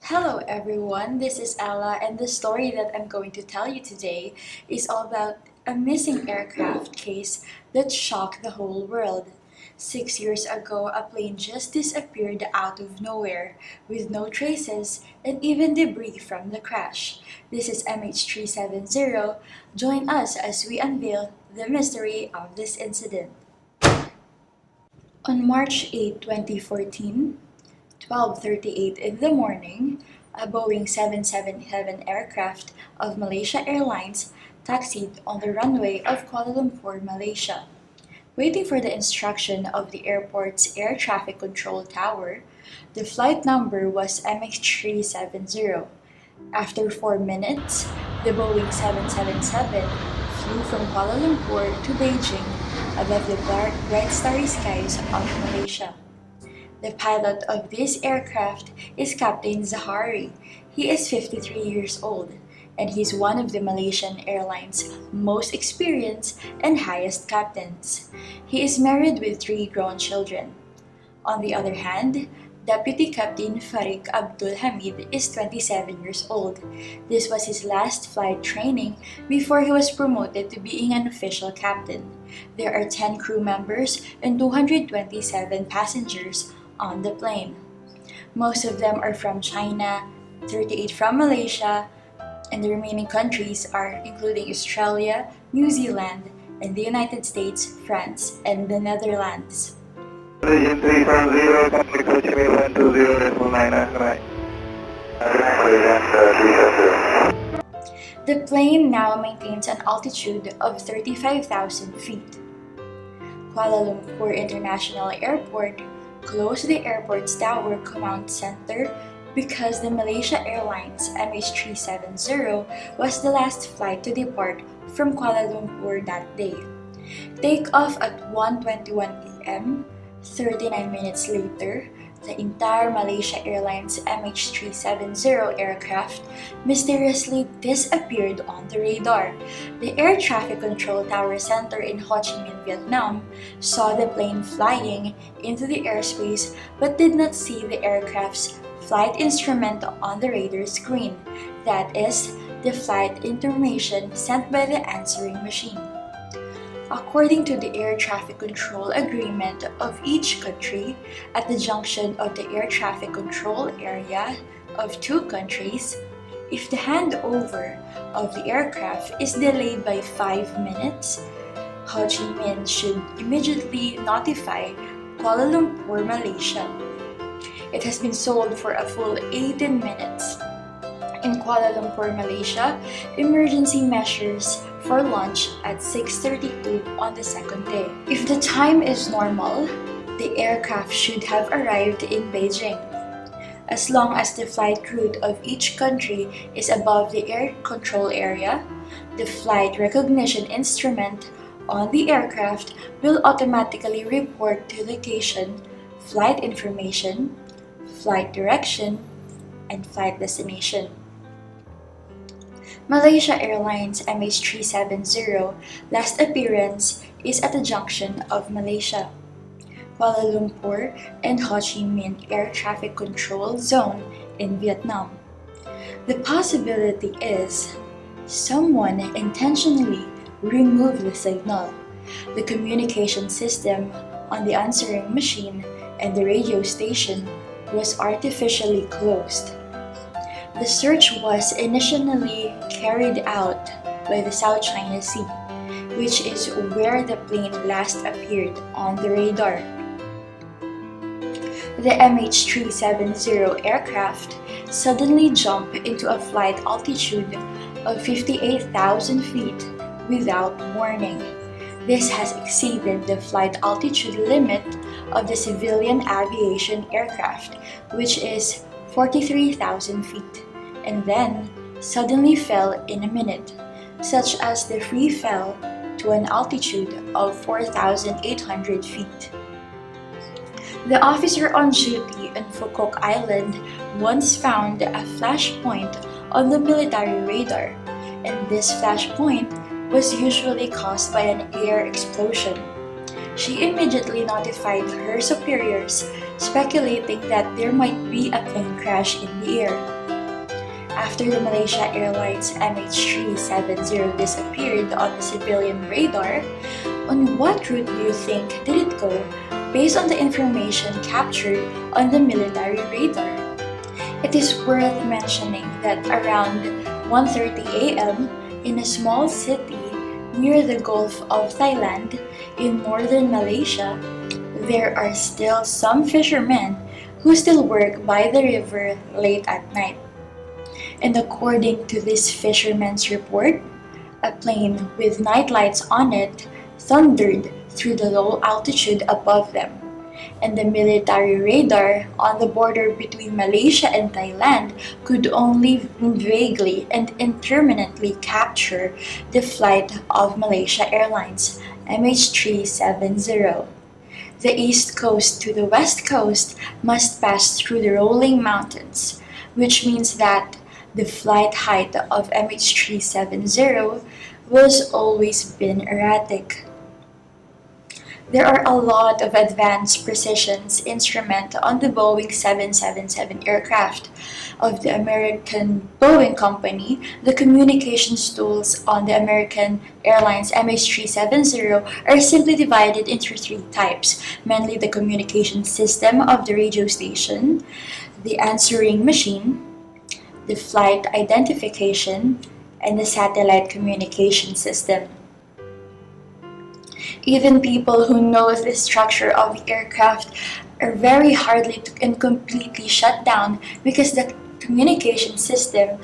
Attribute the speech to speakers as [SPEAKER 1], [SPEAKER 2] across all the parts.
[SPEAKER 1] Hello everyone, this is Ella, and the story that I'm going to tell you today is all about a missing aircraft case that shocked the whole world. 6 years ago, a plane just disappeared out of nowhere with no traces and even debris from the crash. This is MH370. Join us as we unveil the mystery of this incident. On March 8, 2014, 12:38 in the morning, a Boeing 777 aircraft of Malaysia Airlines taxied on the runway of Kuala Lumpur, Malaysia. Waiting for the instruction of the airport's air traffic control tower, the flight number was MH370. After 4 minutes, the Boeing 777 flew from Kuala Lumpur to Beijing above the bright starry skies of Malaysia. The pilot of this aircraft is Captain Zahari. He is 53 years old, and he's one of the Malaysian Airlines' most experienced and highest captains. He is married with 3 grown children. On the other hand, Deputy Captain Farik Abdul Hamid is 27 years old. This was his last flight training before he was promoted to being an official captain. There are 10 crew members and 227 passengers on the plane. Most of them are from China, 38 from Malaysia, and the remaining countries are including Australia, New Zealand, and the United States, France, and the Netherlands.
[SPEAKER 2] Malaysian 370, complete Ho Chi Minh 120.9, right.
[SPEAKER 1] The plane now maintains an altitude of 35,000 feet. Kuala Lumpur International Airport closed the airport's tower command center because the Malaysia Airlines MH370 was the last flight to depart from Kuala Lumpur that day. Takeoff at 1:21 a.m., 39 minutes later, the entire Malaysia Airlines MH370 aircraft mysteriously disappeared on the radar. The Air Traffic Control Tower Center in Ho Chi Minh, Vietnam, saw the plane flying into the airspace but did not see the aircraft's flight instrument on the radar screen, that is, the flight information sent by the answering machine. According to the Air Traffic Control Agreement of each country, at the junction of the air traffic control area of 2 countries, if the handover of the aircraft is delayed by 5 minutes, Ho Chi Minh should immediately notify Kuala Lumpur, Malaysia. It has been sold for a full 18 minutes. In Kuala Lumpur, Malaysia, emergency measures for launch at 6:32 on the second day. If the time is normal, the aircraft should have arrived in Beijing. As long as the flight route of each country is above the air control area, the flight recognition instrument on the aircraft will automatically report to location, flight information, flight direction, and flight destination. Malaysia Airlines MH370 last appearance is at the junction of Malaysia, Kuala Lumpur, and Ho Chi Minh Air Traffic Control Zone in Vietnam. The possibility is someone intentionally removed the signal. The communication system on the answering machine and the radio station was artificially closed. The search was initially carried out by the South China Sea, which is where the plane last appeared on the radar. The MH370 aircraft suddenly jumped into a flight altitude of 58,000 feet without warning. This has exceeded the flight altitude limit of the civilian aviation aircraft, which is 43,000 feet, and then suddenly fell in a minute, such as the free fell to an altitude of 4,800 feet. The officer on duty on Phuoc Island once found a flashpoint on the military radar, and this flashpoint was usually caused by an air explosion. She immediately notified her superiors, speculating that there might be a plane crash in the air. After the Malaysia Airlines MH370 disappeared on the civilian radar, on what route do you think did it go based on the information captured on the military radar? It is worth mentioning that around 1:30 a.m. in a small city near the Gulf of Thailand in northern Malaysia, there are still some fishermen who still work by the river late at night. And according to this fisherman's report, a plane with night lights on it thundered through the low altitude above them, and the military radar on the border between Malaysia and Thailand could only vaguely and intermittently capture the flight of Malaysia Airlines MH370. The east coast to the west coast must pass through the rolling mountains, which means that the flight height of MH370 was always been erratic. There are a lot of advanced precision instruments on the Boeing 777 aircraft of the American Boeing Company. The communications tools on the American Airlines MH370 are simply divided into three types, mainly the communication system of the radio station, the answering machine, the flight identification, and the satellite communication system. Even people who know the structure of the aircraft are very hardly and completely shut down because the communication system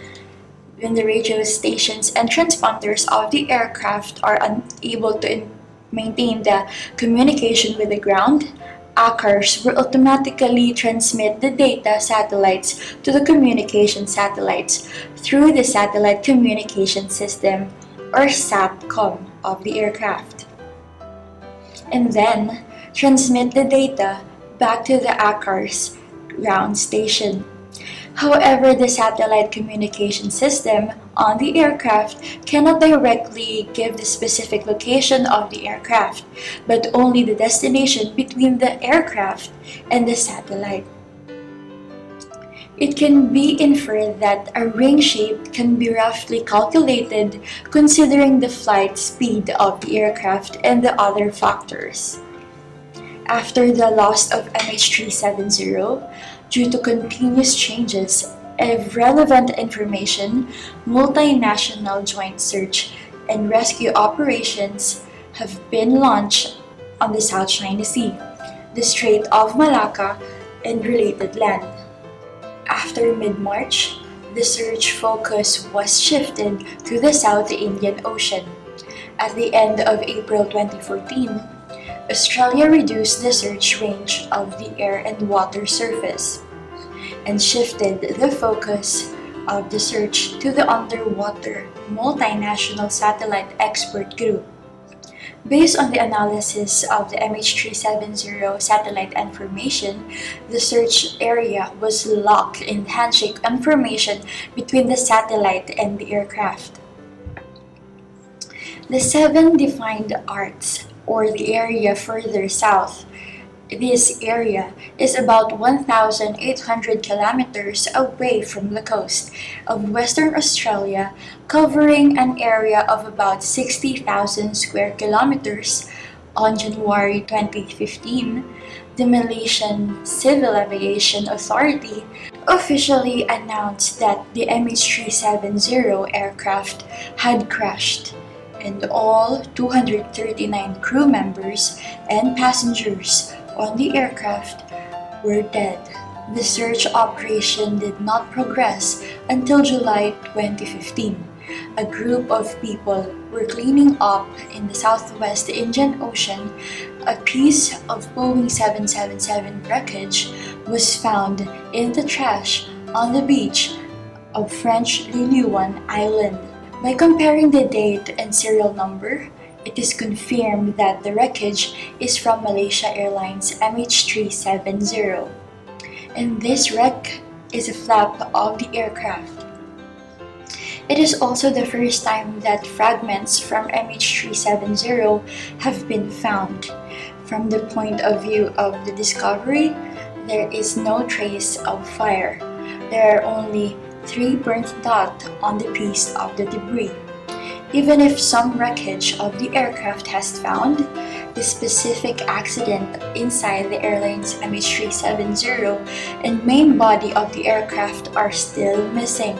[SPEAKER 1] when the radio stations and transponders of the aircraft are unable to maintain the communication with the ground. ACARs will automatically transmit the data satellites to the communication satellites through the satellite communication system or SATCOM of the aircraft, and then transmit the data back to the ACARS ground station. However, the satellite communication system on the aircraft cannot directly give the specific location of the aircraft, but only the destination between the aircraft and the satellite. It can be inferred that a ring shape can be roughly calculated considering the flight speed of the aircraft and the other factors. After the loss of MH370, due to continuous changes of relevant information, multinational joint search and rescue operations have been launched on the South China Sea, the Strait of Malacca, and related land. After mid-March, the search focus was shifted to the South Indian Ocean. At the end of April 2014, Australia reduced the search range of the air and water surface and shifted the focus of the search to the underwater multinational satellite expert group. Based on the analysis of the MH370 satellite information, the search area was locked in handshake information between the satellite and the aircraft. The 7 defined arcs, or the area further south, this area is about 1,800 kilometers away from the coast of Western Australia, covering an area of about 60,000 square kilometers. On January 2015, the Malaysian Civil Aviation Authority officially announced that the MH370 aircraft had crashed, and all 239 crew members and passengers on the aircraft were dead. The search operation did not progress until July 2015. A group of people were cleaning up in the Southwest Indian Ocean. A piece of Boeing 777 wreckage was found in the trash on the beach of French Liliouan Island. By comparing the date and serial number, it is confirmed that the wreckage is from Malaysia Airlines MH370, and this wreck is a flap of the aircraft. It is also the first time that fragments from MH370 have been found. From the point of view of the discovery, there is no trace of fire. There are only 3 burnt out on the piece of the debris. Even if some wreckage of the aircraft has found, the specific accident inside the airline's MH370 and main body of the aircraft are still missing.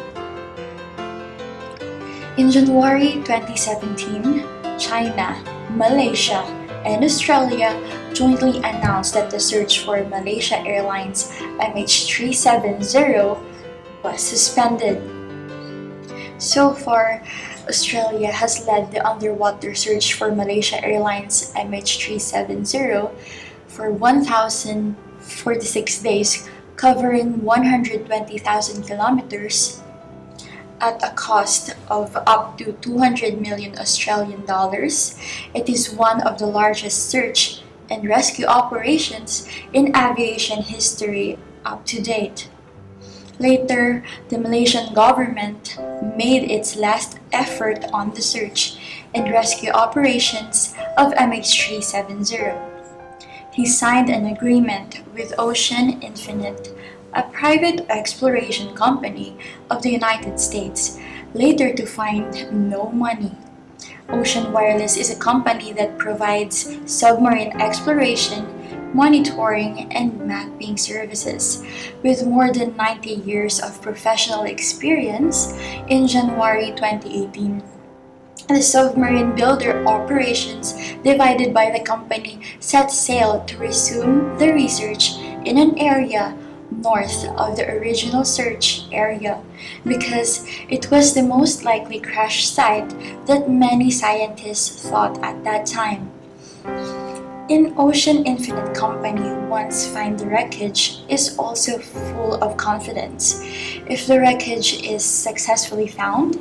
[SPEAKER 1] In January 2017, China, Malaysia, and Australia jointly announced that the search for Malaysia Airlines MH370 was suspended. So far, Australia has led the underwater search for Malaysia Airlines MH370 for 1,046 days, covering 120,000 kilometers at a cost of up to 200 million Australian dollars. It is one of the largest search and rescue operations in aviation history up to date. Later, the Malaysian government made its last effort on the search and rescue operations of MH370. He signed an agreement with Ocean Infinite, a private exploration company of the United States, later to find no money. Ocean Wireless is a company that provides submarine exploration, monitoring, and mapping services. With more than 90 years of professional experience, in January 2018, the submarine builder operations divided by the company set sail to resume the research in an area north of the original search area because it was the most likely crash site that many scientists thought at that time. In Ocean Infinite Company, once find the wreckage is also full of confidence. If the wreckage is successfully found,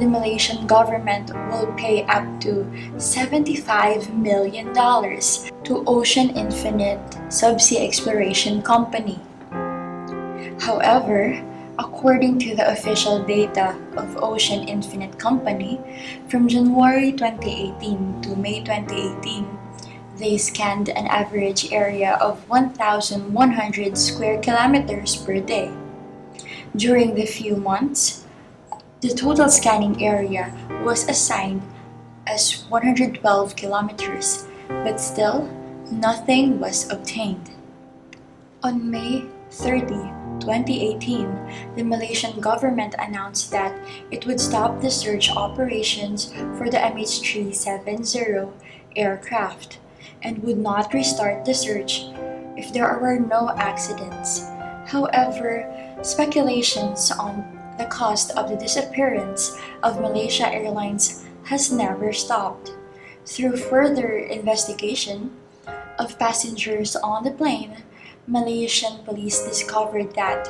[SPEAKER 1] the Malaysian government will pay up to $75 million to Ocean Infinite Subsea Exploration Company. However, according to the official data of Ocean Infinite Company, from January 2018 to May 2018, they scanned an average area of 1,100 square kilometers per day. During the few months, the total scanning area was assigned as 112 kilometers, but still, nothing was obtained. On May 30, 2018, the Malaysian government announced that it would stop the search operations for the MH370 aircraft and would not restart the search if there were no accidents. However, speculations on the cost of the disappearance of Malaysia Airlines has never stopped. Through further investigation of passengers on the plane, Malaysian police discovered that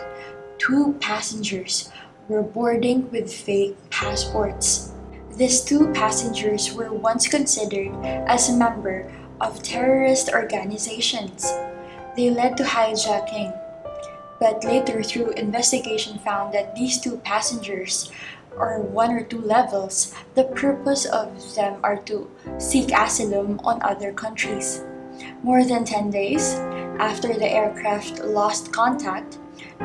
[SPEAKER 1] 2 passengers were boarding with fake passports. These 2 passengers were once considered as a member of terrorist organizations. They led to hijacking, but later through investigation found that these 2 passengers are 1 or 2 levels. The purpose of them are to seek asylum on other countries. More than 10 days after the aircraft lost contact,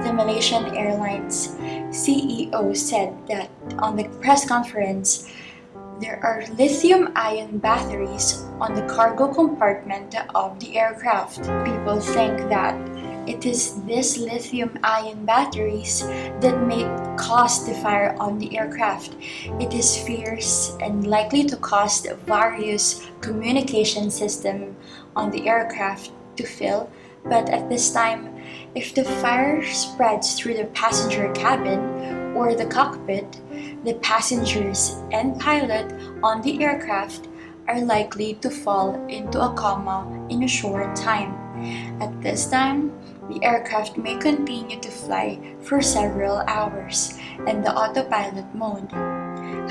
[SPEAKER 1] the Malaysian Airlines CEO said that on the press conference, there are lithium-ion batteries on the cargo compartment of the aircraft. People think that it is these lithium-ion batteries that may cause the fire on the aircraft. It is fierce and likely to cause various communication systems on the aircraft to fail, but at this time, if the fire spreads through the passenger cabin or the cockpit, the passengers and pilot on the aircraft are likely to fall into a coma in a short time. At this time, the aircraft may continue to fly for several hours in the autopilot mode.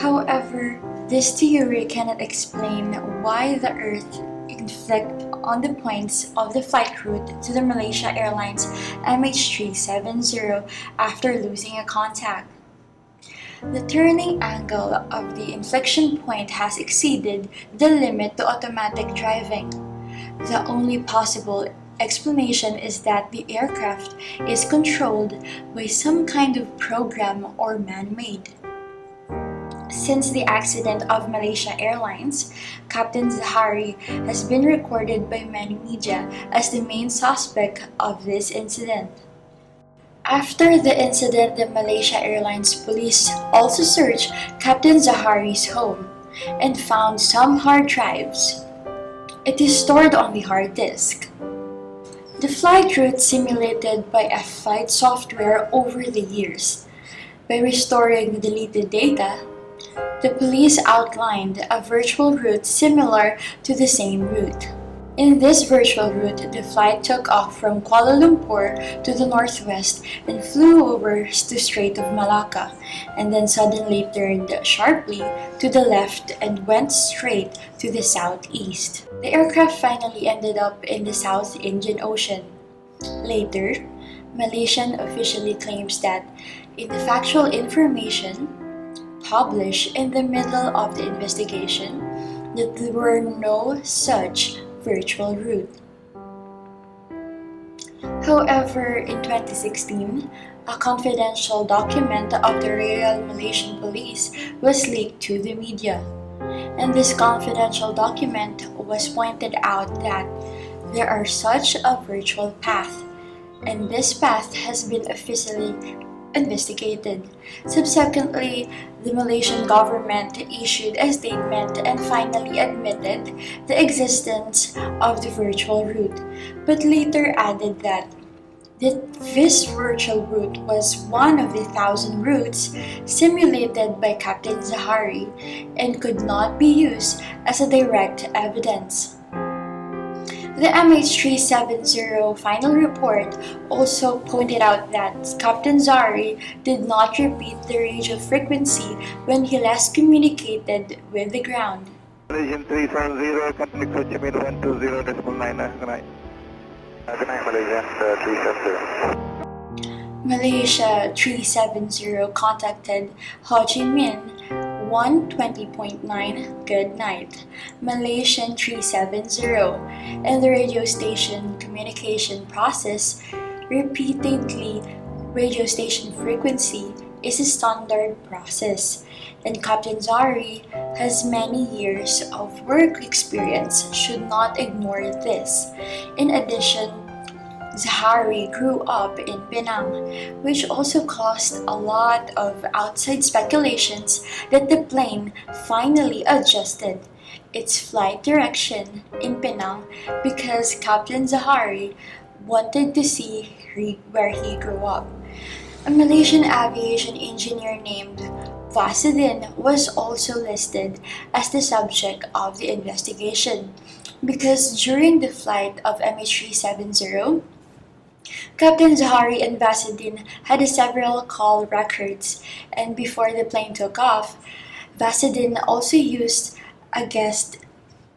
[SPEAKER 1] However, this theory cannot explain why the Earth inflict on the points of the flight route to the Malaysia Airlines MH370 after losing a contact. The turning angle of the inflection point has exceeded the limit to automatic driving. The only possible explanation is that the aircraft is controlled by some kind of program or man-made. Since the accident of Malaysia Airlines, Captain Zahari has been recorded by many media as the main suspect of this incident. After the incident, the Malaysia Airlines police also searched Captain Zahari's home and found some hard drives. It is stored on the hard disk. The flight route simulated by a flight software over the years. By restoring the deleted data, the police outlined a virtual route similar to the same route. In this virtual route, the flight took off from Kuala Lumpur to the northwest and flew over the Strait of Malacca, and then suddenly turned sharply to the left and went straight to the southeast. The aircraft finally ended up in the South Indian Ocean. Later, Malaysian officially claims that in the factual information published in the middle of the investigation, that there were no such virtual route. However, in 2016, a confidential document of the Royal Malaysian Police was leaked to the media. In this confidential document was pointed out that there are such a virtual path, and this path has been officially investigated. Subsequently, the Malaysian government issued a statement and finally admitted the existence of the virtual route, but later added that this virtual route was one of the 1,000 routes simulated by Captain Zahari and could not be used as a direct evidence. The MH370 final report also pointed out that Captain Zahari did not repeat the radio frequency when he last communicated with the ground.
[SPEAKER 2] Malaysian 370, contact Ho Chi Minh 120.9. Good night. Good night, Malaysian 370.
[SPEAKER 1] Malaysia 370 contacted Ho Chi Minh 120.9 good night, Malaysian 370, and the radio station communication process repeatedly radio station frequency is a standard process, and Captain Zahari has many years of work experience, should not ignore this. In addition, Zahari grew up in Penang, which also caused a lot of outside speculations that the plane finally adjusted its flight direction in Penang because Captain Zahari wanted to see where he grew up. A Malaysian aviation engineer named Vasidin was also listed as the subject of the investigation because during the flight of MH370, Captain Zahari and Vasidin had several call records, and before the plane took off, Vasidin also used a guest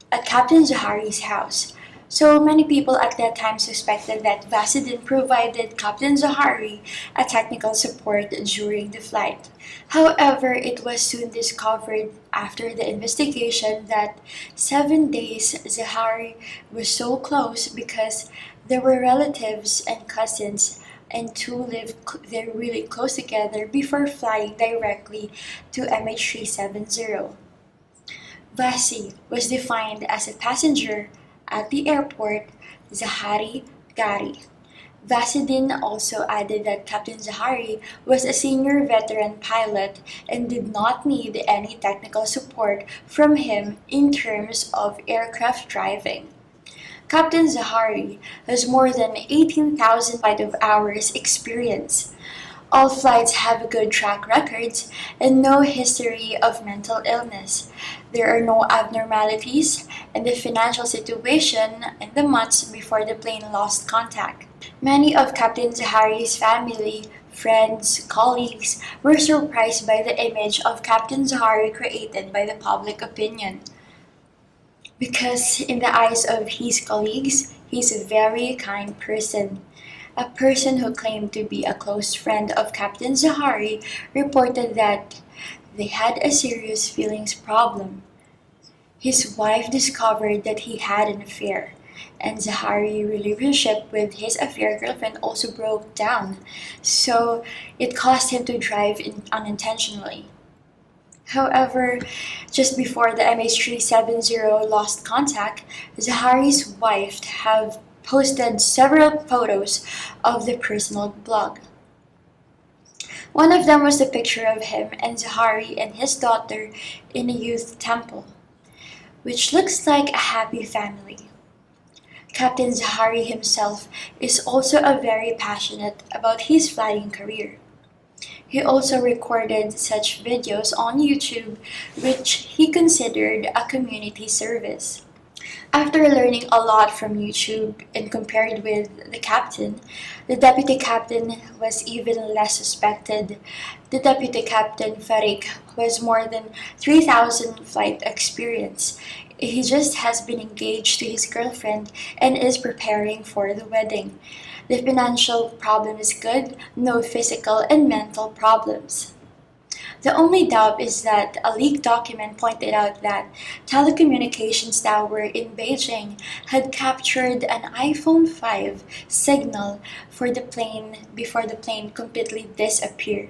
[SPEAKER 1] at Captain Zahari's house. So many people at that time suspected that Vasidin provided Captain Zahari a technical support during the flight. However, it was soon discovered after the investigation that 7 days Zahari was so close because there were relatives and cousins and two lived there really close together before flying directly to MH370. Vasi was defined as a passenger at the airport, Zahari Gari. Vasidin also added that Captain Zahari was a senior veteran pilot and did not need any technical support from him in terms of aircraft driving. Captain Zahari has more than 18,000 flight of hours experience. All flights have good track records and no history of mental illness. There are no abnormalities in the financial situation in the months before the plane lost contact. Many of Captain Zahari's family, friends, colleagues were surprised by the image of Captain Zahari created by the public opinion. Because in the eyes of his colleagues, he's a very kind person. A person who claimed to be a close friend of Captain Zahari reported that they had a serious feelings problem. His wife discovered that he had an affair, and Zahari's relationship with his affair girlfriend also broke down, so it caused him to drive unintentionally. However, just before the MH370 lost contact, Zahari's wife have posted several photos of the personal blog. One of them was the picture of him and Zahari and his daughter in a youth temple, which looks like a happy family. Captain Zahari himself is also very passionate about his flying career. He also recorded such videos on YouTube, which he considered a community service. After learning a lot from YouTube and compared with the captain, the deputy captain was even less suspected. The deputy captain, Farik, has more than 3,000 flight experience. He just has been engaged to his girlfriend and is preparing for the wedding. The financial problem is good, no physical and mental problems. The only doubt is that a leaked document pointed out that telecommunications tower in Beijing had captured an iPhone 5 signal for the plane before the plane completely disappeared.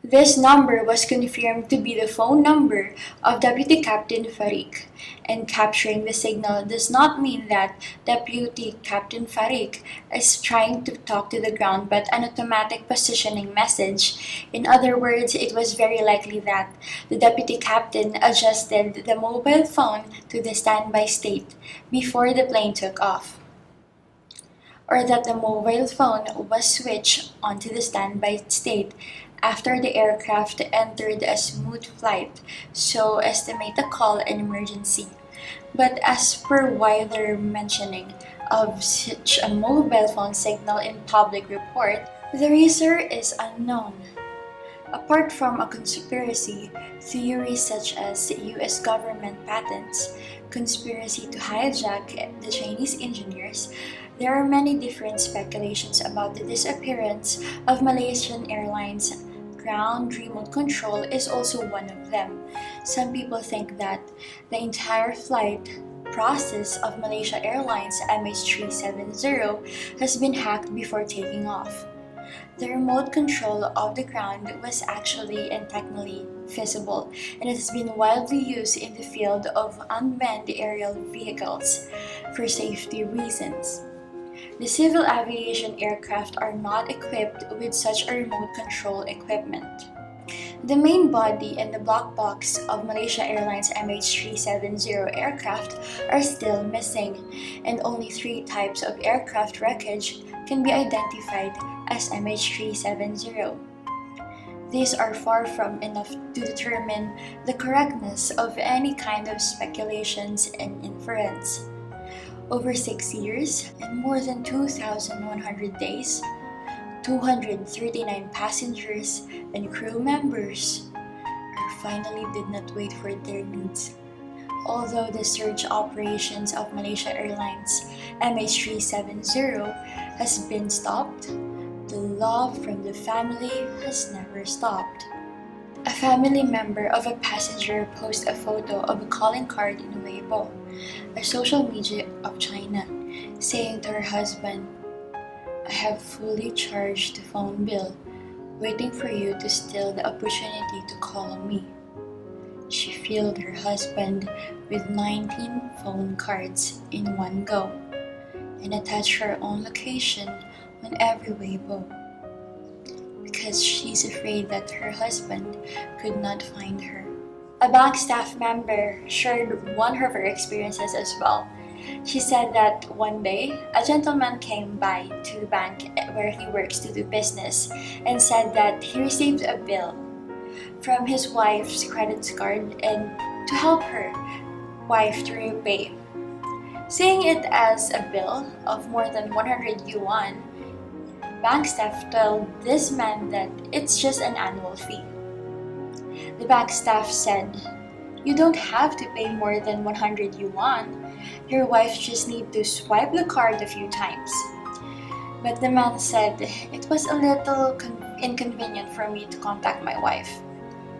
[SPEAKER 1] This number was confirmed to be the phone number of Deputy Captain Farik, and capturing the signal does not mean that Deputy Captain Farik is trying to talk to the ground but an automatic positioning message. In other words, it was very likely that the Deputy Captain adjusted the mobile phone to the standby state before the plane took off, or that the mobile phone was switched onto the standby state after the aircraft entered a smooth flight, so as to make the call an emergency. But as per wider mentioning of such a mobile phone signal in public report, the reason is unknown. Apart from a conspiracy, theories such as US government patents, conspiracy to hijack the Chinese engineers, there are many different speculations about the disappearance of Malaysian Airlines. Ground remote control is also one of them. Some people think that the entire flight process of Malaysia Airlines MH370 has been hacked before taking off. The remote control of the ground was actually and technically feasible, and it has been widely used in the field of unmanned aerial vehicles for safety reasons. The civil aviation aircraft are not equipped with such a remote control equipment. The main body and the black box of Malaysia Airlines MH370 aircraft are still missing, and only 3 types of aircraft wreckage can be identified as MH370. These are far from enough to determine the correctness of any kind of speculations and inference. Over 6 years and more than 2,100 days, 239 passengers and crew members finally did not wait for their needs. Although the search operations of Malaysia Airlines MH370 has been stopped, the love from the family has never stopped. A family member of a passenger posted a photo of a calling card in Weibo, a social media of China, saying to her husband, "I have fully charged the phone bill, waiting for you to steal the opportunity to call me." She filled her husband with 19 phone cards in one go and attached her own location on every Weibo, because she's afraid that her husband could not find her. A bank staff member shared one of her experiences as well. She said that one day, a gentleman came by to the bank where he works to do business and said that he received a bill from his wife's credit card and to help her wife to repay. Seeing it as a bill of more than 100 yuan, bank staff told this man that it's just an annual fee. The bank staff said, "You don't have to pay more than 100 yuan. Your wife just need to swipe the card a few times." But the man said, "It was a little inconvenient for me to contact my wife."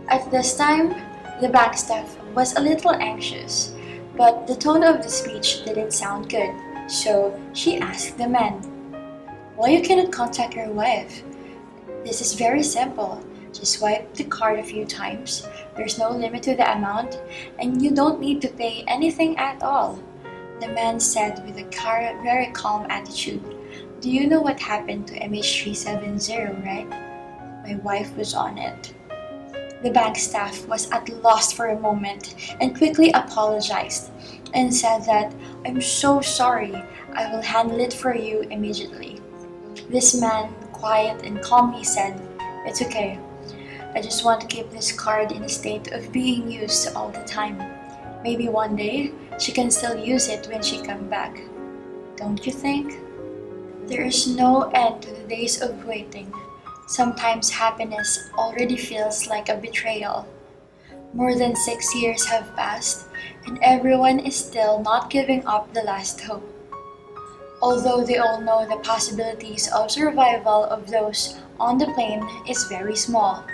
[SPEAKER 1] At this time, the bank staff was a little anxious But the tone of the speech didn't sound good, so she asked the man, "Why you cannot contact your wife? This is very simple. Just swipe the card a few times. There's no limit to the amount, and you don't need to pay anything at all." The man said with a very calm attitude, "Do you know what happened to MH370, right? My wife was on it." The bank staff was at loss for a moment and quickly apologized and said that, "I'm so sorry. I will handle it for you immediately." This man, quiet and calmly said, "It's okay. I just want to keep this card in a state of being used all the time. Maybe one day she can still use it when she comes back. Don't you think?" There is no end to the days of waiting. Sometimes happiness already feels like a betrayal. More than 6 years have passed, and everyone is still not giving up the last hope. Although they all know the possibilities of survival of those on the plane is very small,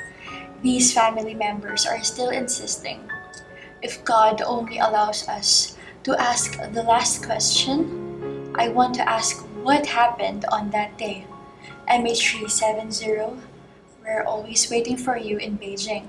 [SPEAKER 1] these family members are still insisting. If God only allows us to ask the last question, I want to ask what happened on that day. MH370, we're always waiting for you in Beijing.